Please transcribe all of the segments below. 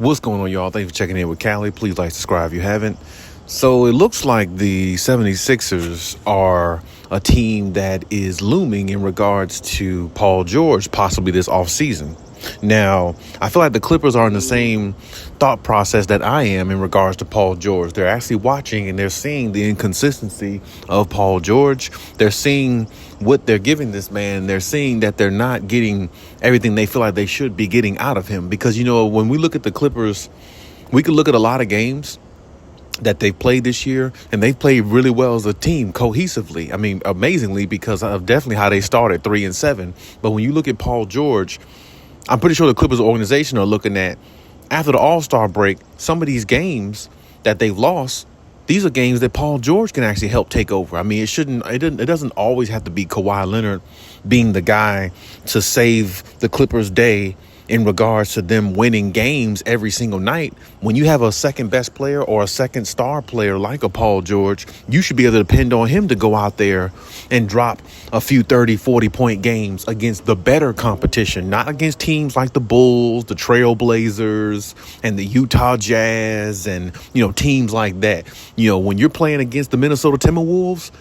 What's going on, y'all? Thanks for checking in with Callie. Please like, subscribe if you haven't. So it looks like the 76ers are a team that is looming in regards to Paul George, possibly this offseason. Now, I feel like the Clippers are in the same thought process that I am in regards to Paul George. They're actually watching and they're seeing the inconsistency of Paul George. They're seeing what they're giving this man. They're seeing that they're not getting everything they feel like they should be getting out of him. Because, you know, when we look at the Clippers, we could look at a lot of games that they've played this year, and they've played really well as a team cohesively. I mean, amazingly, because of definitely how they started 3-7. But when you look at Paul George, I'm pretty sure the Clippers organization are looking at, after the All-Star break, some of these games that they've lost, these are games that Paul George can actually help take over. I mean, it doesn't always have to be Kawhi Leonard being the guy to save the Clippers' day in regards to them winning games every single night. When you have a second best player or a second star player like a Paul George, you should be able to depend on him to go out there and drop a few 30, 40-point games against the better competition, not against teams like the Bulls, the Trailblazers, and the Utah Jazz, and, you know, teams like that. You know, when you're playing against the Minnesota Timberwolves,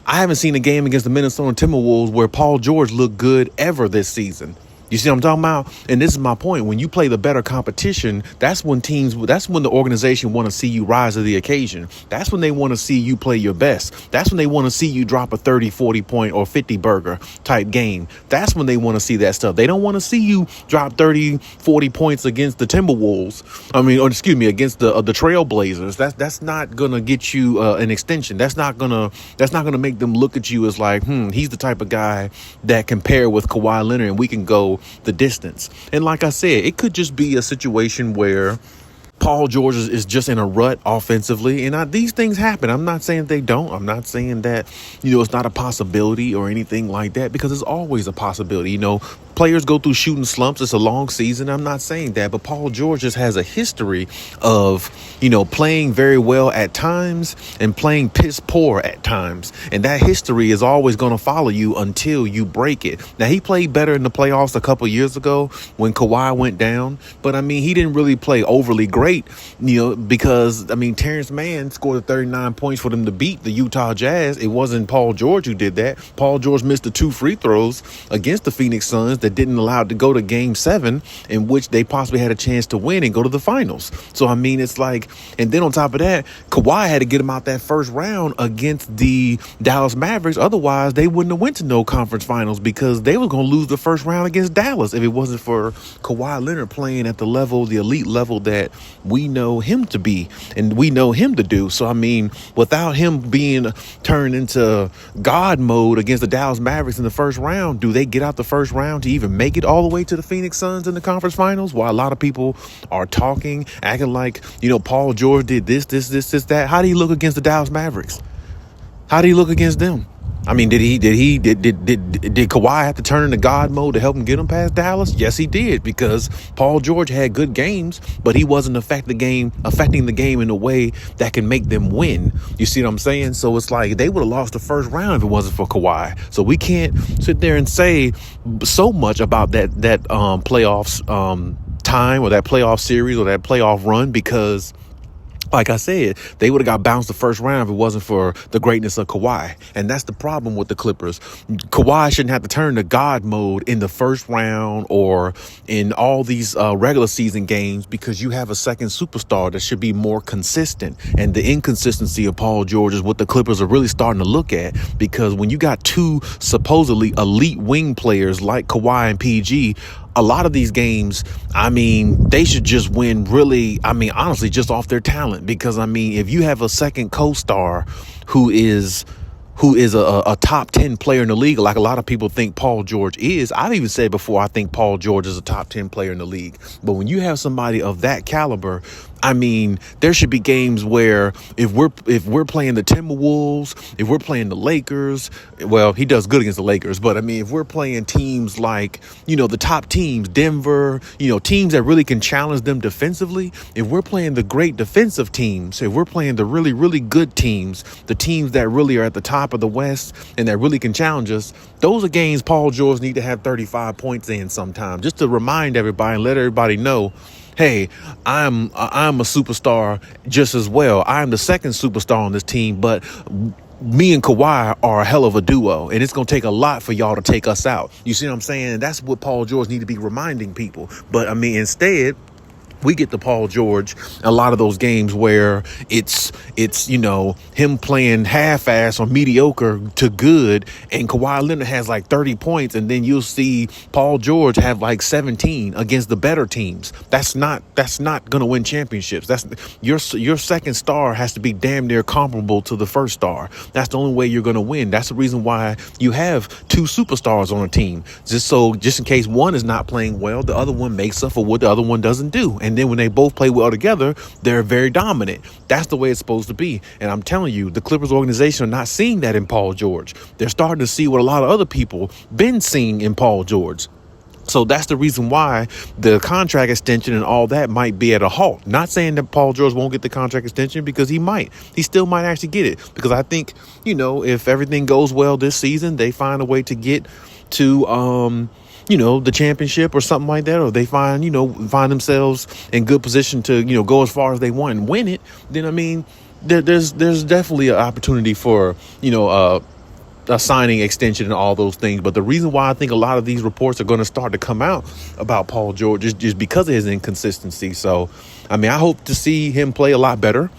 I haven't seen a game against the Minnesota Timberwolves where Paul George looked good ever this season. You see what I'm talking about? And this is my point. When you play the better competition, that's when the organization want to see you rise to the occasion. That's when they want to see you play your best. That's when they want to see you drop a 30, 40 point or 50 burger type game. That's when they want to see that stuff. They don't want to see you drop 30, 40 points against the Timberwolves. Against the Trailblazers. That's not going to get you an extension. That's not going to make them look at you as like, he's the type of guy that can pair with Kawhi Leonard and we can go the distance. And like I said, it could just be a situation where Paul George is just in a rut offensively. And these things happen. I'm not saying they don't. I'm not saying that, you know, it's not a possibility or anything like that, because it's always a possibility. You know, players go through shooting slumps. It's a long season. I'm not saying that. But Paul George just has a history of, you know, playing very well at times and playing piss poor at times. And that history is always going to follow you until you break it. Now, he played better in the playoffs a couple years ago when Kawhi went down. But, I mean, he didn't really play overly great, you know, because, I mean, Terrence Mann scored 39 points for them to beat the Utah Jazz. It wasn't Paul George who did that. Paul George missed the 2 free throws against the Phoenix Suns that didn't allow it to go to Game 7, in which they possibly had a chance to win and go to the finals. So, I mean, it's like, and then on top of that, Kawhi had to get him out that first round against the Dallas Mavericks. Otherwise, they wouldn't have went to no conference finals, because they were going to lose the first round against Dallas if it wasn't for Kawhi Leonard playing at the level, the elite level that we know him to be and we know him to do. So, I mean, without him being turned into God mode against the Dallas Mavericks in the first round, do they get out the first round to even make it all the way to the Phoenix Suns in the conference finals? While a lot of people are talking, acting like, you know, Paul George did this, that. How do he look against the Dallas Mavericks? How do he look against them? I mean, did Kawhi have to turn into God mode to help him get him past Dallas? Yes, he did, because Paul George had good games, but he wasn't affecting the game in a way that can make them win. You see what I'm saying? So it's like they would have lost the first round if it wasn't for Kawhi. So we can't sit there and say so much about that playoffs time or that playoff series or that playoff run, because, like I said, they would have got bounced the first round if it wasn't for the greatness of Kawhi. And that's the problem with the Clippers. Kawhi shouldn't have to turn to God mode in the first round or in all these regular season games, because you have a second superstar that should be more consistent. And the inconsistency of Paul George is what the Clippers are really starting to look at, because when you got two supposedly elite wing players like Kawhi and PG, a lot of these games, I mean, they should just win really, I mean, honestly, just off their talent. Because, I mean, if you have a second co-star who is a top 10 player in the league, like a lot of people think Paul George is. I've even said before, I think Paul George is a top 10 player in the league. But when you have somebody of that caliber, I mean, there should be games where if we're playing the Timberwolves, if we're playing the Lakers, well, he does good against the Lakers, but I mean, if we're playing teams like, you know, the top teams, Denver, you know, teams that really can challenge them defensively, if we're playing the great defensive teams, if we're playing the really, really good teams, the teams that really are at the top of the West and that really can challenge us, those are games Paul George need to have 35 points in sometime, just to remind everybody and let everybody know, hey, I'm a superstar just as well. I'm the second superstar on this team, but me and Kawhi are a hell of a duo, and it's going to take a lot for y'all to take us out. You see what I'm saying? And that's what Paul George need to be reminding people. But I mean, instead, we get to Paul George a lot of those games where it's him playing half-ass or mediocre to good, and Kawhi Leonard has like 30 points, and then you'll see Paul George have like 17 against the better teams. That's not gonna win championships. That's your second star has to be damn near comparable to the first star. That's the only way you're gonna win. That's the reason why you have two superstars on a team, just in case one is not playing well, the other one makes up for what the other one doesn't do. And then when they both play well together, they're very dominant. That's the way it's supposed to be. And I'm telling you, the Clippers organization are not seeing that in Paul George. They're starting to see what a lot of other people been seeing in Paul George. So that's the reason why the contract extension and all that might be at a halt. Not saying that Paul George won't get the contract extension, because he might. He still might actually get it. Because I think, if everything goes well this season, they find a way to get to the championship or something like that, or they find themselves in good position to, go as far as they want and win it, then I mean, there's definitely an opportunity for, a signing extension and all those things. But the reason why I think a lot of these reports are going to start to come out about Paul George is just because of his inconsistency. So, I mean, I hope to see him play a lot better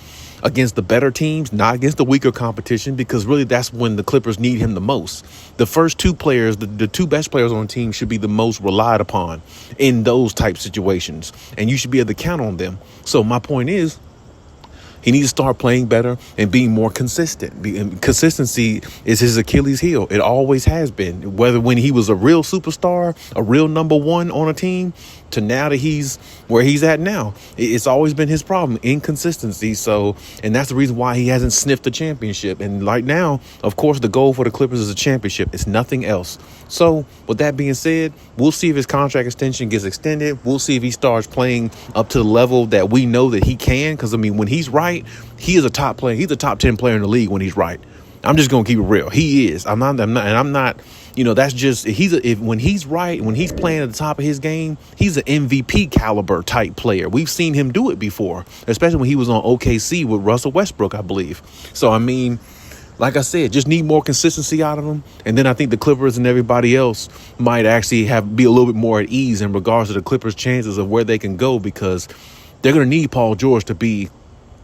against the better teams, not against the weaker competition, because really that's when the Clippers need him the most. The first two players, the two best players on the team, should be the most relied upon in those type situations, and you should be able to count on them. So my point is, he needs to start playing better and being more consistent. Consistency is his Achilles heel. It always has been. Whether when he was a real superstar, a real number one on a team, to now that he's where he's at now, it's always been his problem, inconsistency. So, and that's the reason why he hasn't sniffed the championship. And right now, of course, the goal for the Clippers is a championship. It's nothing else. So with that being said, we'll see if his contract extension gets extended. We'll see if he starts playing up to the level that we know that he can. Because, I mean, when he's right, he is a top player. He's a top 10 player in the league when he's right. I'm just going to keep it real. He is. I'm not, that's just, when he's right, when he's playing at the top of his game, he's an MVP caliber type player. We've seen him do it before, especially when he was on OKC with Russell Westbrook, I believe. So, I mean, like I said, just need more consistency out of him. And then I think the Clippers and everybody else might actually be a little bit more at ease in regards to the Clippers' chances of where they can go, because they're going to need Paul George to be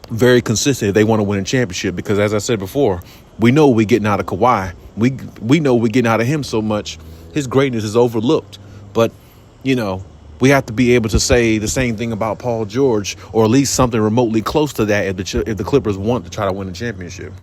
very consistent if they want to win a championship. Because as I said before, we know we're getting out of Kawhi. We know we're getting out of him so much. His greatness is overlooked. But, we have to be able to say the same thing about Paul George, or at least something remotely close to that if the Clippers want to try to win a championship.